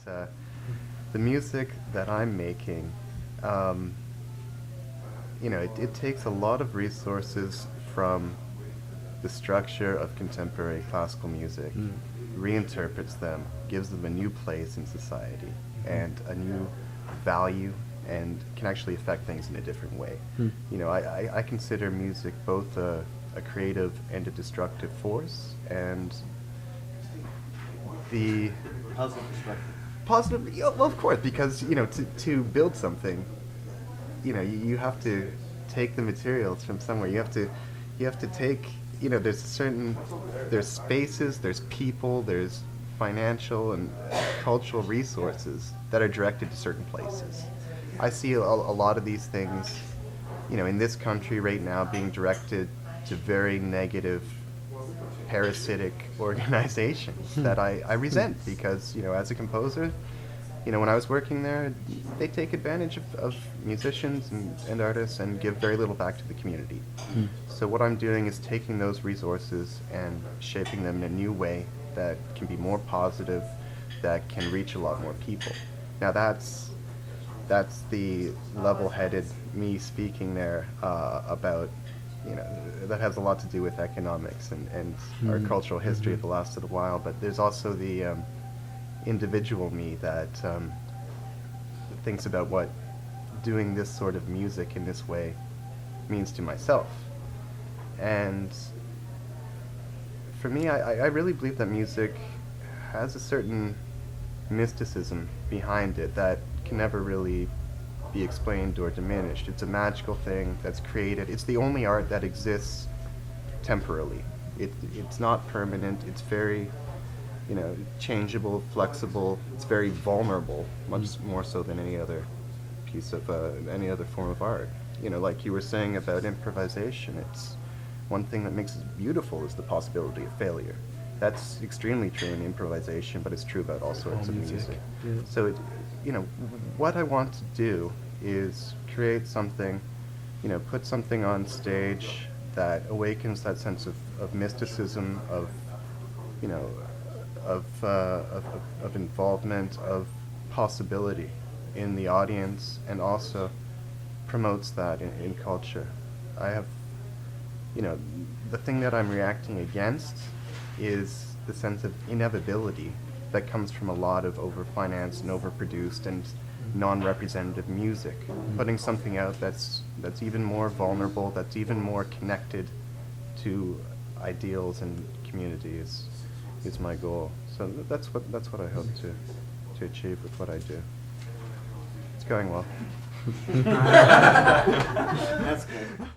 the music that I'm making, it takes a lot of resources from the structure of contemporary classical music, reinterprets them, gives them a new place in society, and a new value, and can actually affect things in a different way. I consider music both a creative and a destructive force, and the Positive destructive. positive, yeah, well, of course, because to build something, you have to take the materials from somewhere. You have to take, there's spaces, there's people, there's financial and cultural resources that are directed to certain places. I see a lot of these things, in this country right now being directed to very negative, parasitic organizations that I resent because, as a composer, when I was working there, they take advantage of musicians and artists and give very little back to the community. So what I'm doing is taking those resources and shaping them in a new way that can be more positive, that can reach a lot more people. Now that's the level-headed me speaking there about, that has a lot to do with economics and our cultural history of the last little while, but there's also the individual me that thinks about what doing this sort of music in this way means to myself. And for me, I really believe that music has a certain mysticism behind it that can never really be explained or diminished. It's a magical thing that's created. It's the only art that exists temporarily. It's not permanent. It's very, changeable, flexible. It's very vulnerable, much more so than any other piece of any other form of art. Like you were saying about improvisation, it's one thing that makes it beautiful is the possibility of failure. That's extremely true in improvisation, but it's true about all sorts of music. Yeah. So what I want to do is create something, put something on stage that awakens that sense of mysticism, of involvement, of possibility in the audience, and also promotes that in culture. I have, the thing that I'm reacting against is the sense of inevitability that comes from a lot of overfinanced and overproduced and non-representative music. Putting something out that's even more vulnerable, that's even more connected to ideals and communities is my goal. So that's what I hope to achieve with what I do. It's going well. That's good.